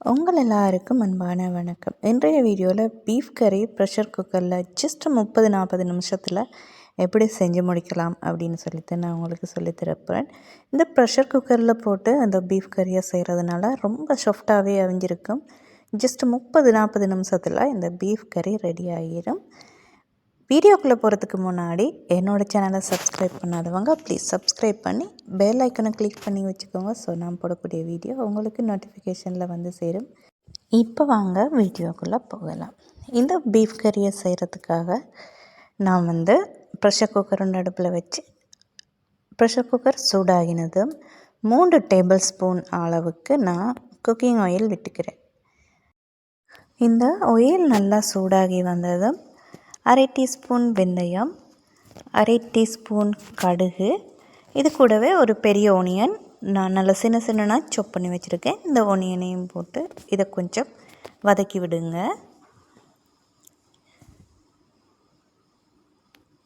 உங்கள் எல்லாருக்கும் அன்பான வணக்கம். இன்றைய வீடியோவில் பீஃப் கறி ப்ரெஷர் குக்கரில் ஜஸ்ட் 30-40 நிமிஷத்தில் எப்படி செஞ்சு முடிக்கலாம் அப்படின்னு சொல்லிட்டு நான் உங்களுக்கு சொல்லித்தரப்பேன். இந்த ப்ரெஷர் குக்கரில் போட்டு அந்த பீஃப் கறியை செய்கிறதுனால ரொம்ப சாஃப்டாகவே அவிஞ்சிருக்கும். ஜஸ்ட் 30-40 நிமிஷத்தில் இந்த பீஃப் கறி ரெடி ஆகிடும். வீடியோக்குள்ளே போகிறதுக்கு முன்னாடி என்னோடய சேனலை சப்ஸ்கிரைப் பண்ணாதவங்க ப்ளீஸ் சப்ஸ்கிரைப் பண்ணி பெல் ஐக்கனை கிளிக் பண்ணி வச்சுக்கோங்க. ஸோ நான் போடக்கூடிய வீடியோ உங்களுக்கு நோட்டிஃபிகேஷனில் வந்து சேரும். இப்போ வாங்க வீடியோக்குள்ளே போகலாம். இந்த பீஃப் கறியை செய்கிறதுக்காக நான் ப்ரெஷர் குக்கர் அடுப்பில் வச்சு ப்ரெஷர் குக்கர் சூடாகினதும் 3 டேபிள் ஸ்பூன் அளவுக்கு நான் குக்கிங் ஆயில் விட்டுக்கிறேன். இந்த ஆயில் நல்லா சூடாகி வந்ததும் 1/2 டீஸ்பூன் வெந்தயம், 1/2 டீஸ்பூன் கடுகு, இது கூடவே ஒரு பெரிய ஆனியன் நான் நல்லா சின்ன சாப் பண்ணி வச்சுருக்கேன். இந்த ஆனியனையும் போட்டு இதை கொஞ்சம் வதக்கி விடுங்க.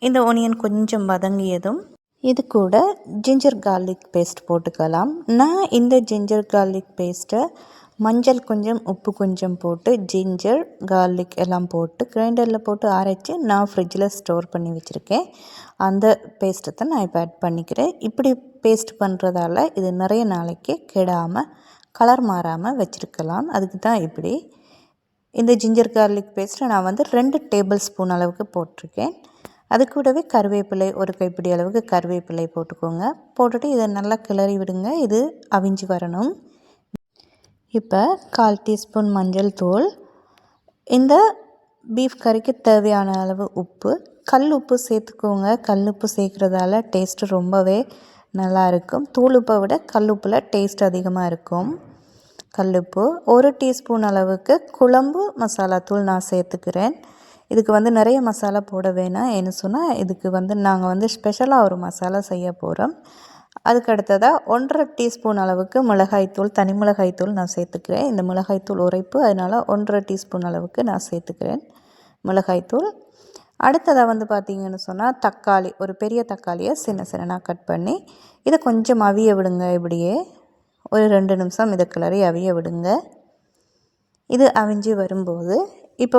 இந்த ஆனியன் கொஞ்சம் வதங்கியதும் இது கூட ஜிஞ்சர் கார்லிக் பேஸ்ட் போட்டுக்கலாம். நான் இந்த ஜிஞ்சர் கார்லிக் பேஸ்ட்டை மஞ்சள் கொஞ்சம் உப்பு கொஞ்சம் போட்டு ஜிஞ்சர் கார்லிக் எல்லாம் போட்டு கிரைண்டரில் போட்டு அரைச்சி நான் ஃப்ரிட்ஜில் ஸ்டோர் பண்ணி வச்சுருக்கேன். அந்த பேஸ்ட்டை தான் நான் இப்போ ஆட் பண்ணிக்கிறேன். இப்படி பேஸ்ட் பண்ணுறதால இது நிறைய நாளைக்கு கெடாமல் கலர் மாறாமல் வச்சுருக்கலாம். அதுக்கு தான் இப்படி இந்த ஜிஞ்சர் கார்லிக் பேஸ்ட்டை நான் 2 டேபிள் ஸ்பூன் அளவுக்கு போட்டிருக்கேன். அது கூடவே கருவேப்பிலை ஒரு கைப்பிடி அளவுக்கு கருவேப்பிலை போட்டுக்கோங்க. போட்டுட்டு இதை நல்லா கிளறி விடுங்க. இது அவிஞ்சு வரணும். இப்போ 1/4 டீஸ்பூன் மஞ்சள் தூள், இந்த பீஃப் கறிக்கு தேவையான அளவு உப்பு, கல் உப்பு சேர்த்துக்கோங்க. கல் உப்பு சேர்க்குறதால டேஸ்ட்டு ரொம்பவே நல்லா இருக்கும். தூள் உப்பை விட கல் உப்பில் டேஸ்ட் அதிகமாக இருக்கும். கல்லுப்பு 1 டீஸ்பூன் அளவுக்கு குழம்பு மசாலா தூள் நான் சேர்த்துக்கிறேன். இதுக்கு நிறைய மசாலா போட வேணாம். என்ன சொன்னால் இதுக்கு நாங்கள் ஸ்பெஷலாக ஒரு மசாலா செய்ய போகிறோம். அதுக்கு அடுத்ததாக 1/2 டீஸ்பூன் அளவுக்கு மிளகாய்த்தூள், தனி மிளகாய்த்தூள் நான் சேர்த்துக்கிறேன். இந்த மிளகாய்த்தூள் உரைப்பு, அதனால் 1/2 டீஸ்பூன் அளவுக்கு நான் சேர்த்துக்கிறேன் மிளகாய்த்தூள். அடுத்ததாக பார்த்திங்கன்னு சொன்னால் தக்காளி, ஒரு பெரிய தக்காளியை சின்ன கட் பண்ணி இதை கொஞ்சம் அவிய விடுங்க. இப்படியே ஒரு 2 நிமிஷம் இதை கிளறி அவிய விடுங்க. இது அவிஞ்சு வரும்போது இப்போ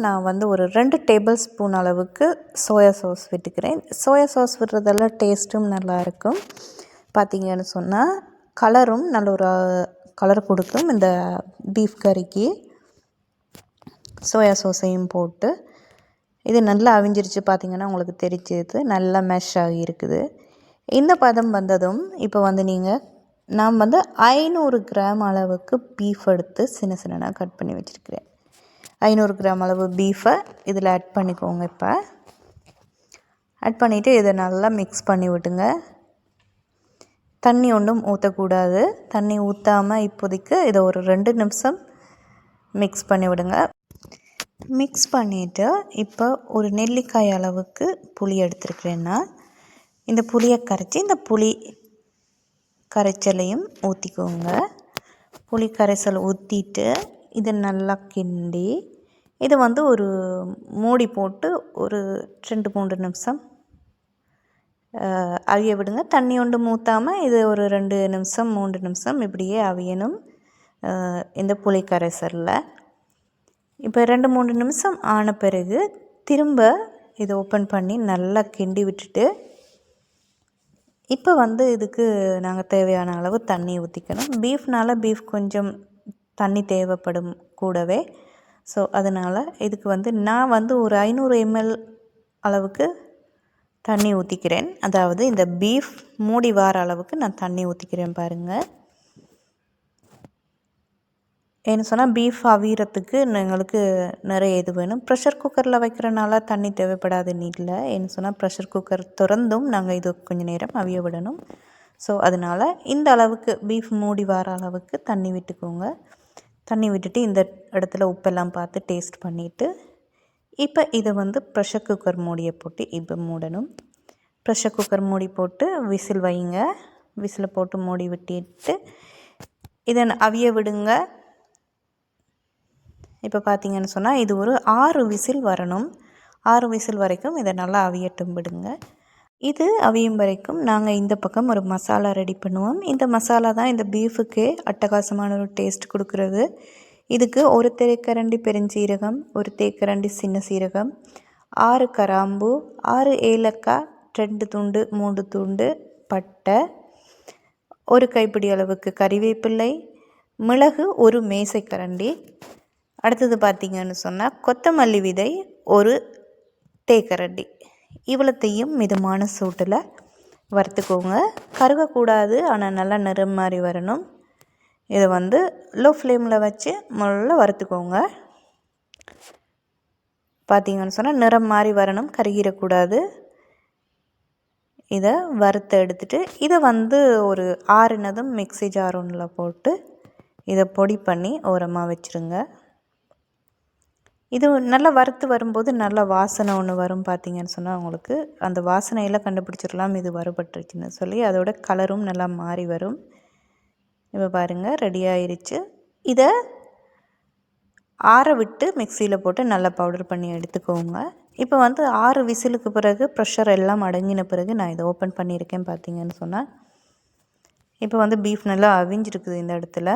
நான் ஒரு 2 டேபிள் ஸ்பூன் அளவுக்கு சோயா சாஸ் விட்டுக்கிறேன். சோயா சாஸ் விடுறதெல்லாம் டேஸ்ட்டும் நல்லாயிருக்கும். பார்த்திங்கன்னு சொன்னால் கலரும் நல்ல ஒரு கலர் கொடுக்கும். இந்த பீஃப் கறிக்கு சோயா சாஸையும் போட்டு இது நல்லா அவிஞ்சிருச்சு. பார்த்திங்கன்னா உங்களுக்கு தெரிஞ்சது நல்லா மெஷ் ஆகி இருக்குது. இந்த பதம் வந்ததும் இப்போ நான் 500 கிராம் அளவுக்கு பீஃப் எடுத்து சின்ன கட் பண்ணி வச்சுருக்கிறேன். 500 கிராம் அளவு பீஃபை இதில் ஆட் பண்ணிக்கோங்க. இப்போ ஆட் பண்ணிவிட்டு இதை நல்லா மிக்ஸ் பண்ணி விட்டுங்க. தண்ணி ஒன்றும் ஊற்றக்கூடாது. தண்ணி ஊற்றாமல் இப்போதைக்கு இதை ஒரு 2 நிமிஷம் மிக்ஸ் பண்ணி விடுங்க. மிக்ஸ் பண்ணிவிட்டு இப்போ ஒரு நெல்லிக்காய் அளவுக்கு புளி எடுத்துருக்கிறேன்னா இந்த புளியை கரைச்சி இந்த புளி கரைச்சலையும் ஊற்றிக்கோங்க. புளி கரைசல் ஊற்றிட்டு இதை நல்லா கிண்டி இது ஒரு மூடி போட்டு ஒரு 2-3 நிமிஷம் அவிய விடுங்க. தண்ணி ஒன்றும் ஊற்றாமல் இது ஒரு 2 நிமிஷம் 3 நிமிஷம் இப்படியே அவியணும். இந்த புளி கரைசலில் இப்போ 2-3 நிமிஷம் ஆன பிறகு திரும்ப இதை ஓப்பன் பண்ணி நல்லா கிண்டி விட்டுட்டு இப்போ இதுக்கு நாங்கள் தேவையான அளவு தண்ணி ஊற்றிக்கணும். பீஃப் கொஞ்சம் தண்ணி தேவைப்படும் கூடவே. ஸோ அதனால் இதுக்கு நான் ஒரு 500 ml அளவுக்கு தண்ணி ஊற்றிக்கிறேன். அதாவது இந்த பீஃப் மூடி வார அளவுக்கு நான் தண்ணி ஊற்றிக்கிறேன். பாருங்கள், ஏன்னு சொன்னால் பீஃப் அவியறதுக்கு எங்களுக்கு நிறைய இது வேணும். ப்ரெஷர் குக்கரில் வைக்கிறனால தண்ணி தேவைப்படாதுன்னு இல்லை. ஏன்னு சொன்னால் ப்ரெஷர் குக்கர் திறந்தும் நாங்கள் இது கொஞ்சம் நேரம் அவிய விடணும். ஸோ அதனால் இந்த அளவுக்கு பீஃப் மூடி வார அளவுக்கு தண்ணி விட்டுக்கோங்க. தண்ணி விட்டுட்டு இந்த இடத்துல உப்பெல்லாம் பார்த்து டேஸ்ட் பண்ணிவிட்டு இப்போ இதை ப்ரெஷர் குக்கர் மூடியை போட்டு இப்போ மூடணும். ப்ரெஷர் குக்கர் மூடி போட்டு விசில் வைங்க. விசிலை போட்டு மூடி விட்டுட்டு இதை அவிய விடுங்க. இப்போ பார்த்திங்கன்னு சொன்னால் இது ஒரு 6 விசில் வரணும். 6 விசில் வரைக்கும் இதை நல்லா அவியட்டும் விடுங்க. இது அவியும் வரைக்கும் நாங்கள் இந்த பக்கம் ஒரு மசாலா ரெடி பண்ணுவோம். இந்த மசாலா தான் இந்த பீஃபுக்கே அட்டகாசமான ஒரு டேஸ்ட் கொடுக்குறது. இதுக்கு ஒரு தேக்கரண்டி பெருஞ்சீரகம், ஒரு தேக்கரண்டி சின்ன சீரகம், 6 கிராம்பு, 6 ஏலக்காய், 2 துண்டு 3 துண்டு பட்டை, ஒரு கைப்பிடி அளவுக்கு கறிவேப்பிலை, மிளகு ஒரு மேசைக்கரண்டி. அடுத்தது பார்த்திங்கன்னு சொன்னால் கொத்தமல்லி விதை ஒரு தேக்கரண்டி. இவ்வளோத்தையும் மிதமான சூட்டில் வறுத்துக்கோங்க. கருகக்கூடாது, ஆனால் நல்லா நிறம் மாதிரி வரணும். இதை லோ ஃப்ளேமில் வச்சு முதல்ல வறுத்துக்கோங்க. பார்த்திங்கன்னு சொன்னால் நிறம் மாதிரி வரணும், கருகிடக்கூடாது. இதை வறுத்து எடுத்துட்டு இதை ஒரு ஆறுனதும் மிக்ஸி ஜார் ஒன்றில் போட்டு இதை பொடி பண்ணி ஓரமாக வச்சுருங்க. இது நல்லா வறுத்து வரும்போது நல்ல வாசனை ஒன்று வரும். பார்த்திங்கன்னு சொன்னால் உங்களுக்கு அந்த வாசனையெல்லாம் கண்டுபிடிச்சிடலாம் இது வறுபட்டுருச்சுன்னு சொல்லி. அதோட கலரும் நல்லா மாறி வரும். இப்போ பாருங்கள் ரெடி ஆயிடுச்சு. இதை ஆற விட்டு மிக்சியில் போட்டு நல்லா பவுடர் பண்ணி எடுத்துக்கோங்க. இப்போ 6 விசிலுக்கு பிறகு ப்ரெஷர் எல்லாம் அடங்கின பிறகு நான் இதை ஓப்பன் பண்ணியிருக்கேன். பார்த்திங்கன்னு சொன்னால் இப்போ பீஃப் நல்லா அவிஞ்சிருக்குது இந்த இடத்துல.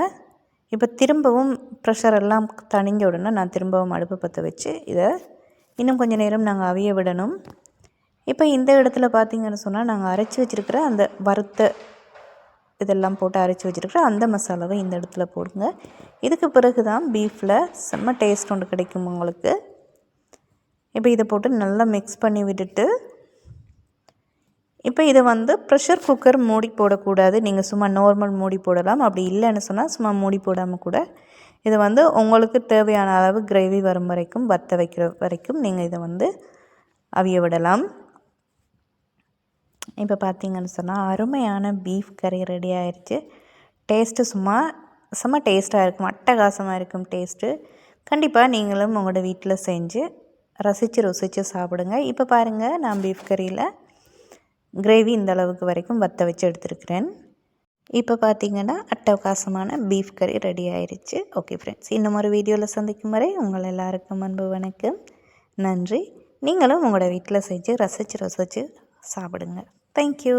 இப்போ திரும்பவும் ப்ரெஷர் எல்லாம் தணிஞ்ச உடனே நான் திரும்பவும் அடுப்பு பற்ற வச்சு இதை இன்னும் கொஞ்சம் நேரம் நாங்கள் அவிய விடணும். இப்போ இந்த இடத்துல பார்த்திங்கன்னு சொன்னால் நாங்கள் அரைச்சி வச்சுருக்கிற அந்த வறுத்த இதெல்லாம் போட்டு அரைச்சி வச்சுருக்கிற அந்த மசாலாவை இந்த இடத்துல போடுங்க. இதுக்கு பிறகு தான் பீஃபில் செம்ம டேஸ்ட் ஒன்று கிடைக்கும் உங்களுக்கு. இப்போ இதை போட்டு நல்லா மிக்ஸ் பண்ணி விட்டுட்டு இப்போ இதை ப்ரெஷர் குக்கர் மூடி போடக்கூடாது. நீங்கள் சும்மா நார்மல் மூடி போடலாம். அப்படி இல்லைன்னு சொன்னால் சும்மா மூடி போடாமல் கூட இதை உங்களுக்கு தேவையான அளவு கிரேவி வரும் வரைக்கும் வற்ற வைக்கிற வரைக்கும் நீங்கள் இதை அவிய விடலாம். இப்போ பார்த்திங்கன்னு சொன்னால் அருமையான பீஃப் கறி ரெடி ஆயிடுச்சு. டேஸ்ட்டு செம்ம டேஸ்ட்டாக இருக்கும், அட்டகாசமாக இருக்கும் டேஸ்ட்டு. கண்டிப்பாக நீங்களும் உங்களோட வீட்டில் செஞ்சு ருசித்து சாப்பிடுங்க. இப்போ பாருங்கள் நான் பீஃப் கறியில் கிரேவி இந்த அளவுக்கு வரைக்கும் வற்ற வச்சு எடுத்துருக்கிறேன். இப்போ பார்த்திங்கன்னா அட்டகாசமான பீஃப் கறி ரெடி ஆயிடுச்சு. ஓகே ஃப்ரெண்ட்ஸ், இன்னும் ஒரு வீடியோவில் சந்திக்கும் வரை உங்கள் எல்லாருக்கும் அன்பு வணக்கம், நன்றி. நீங்களும் உங்களோட வீட்டில் செஞ்சு ரசித்து சாப்பிடுங்க. தேங்க்யூ.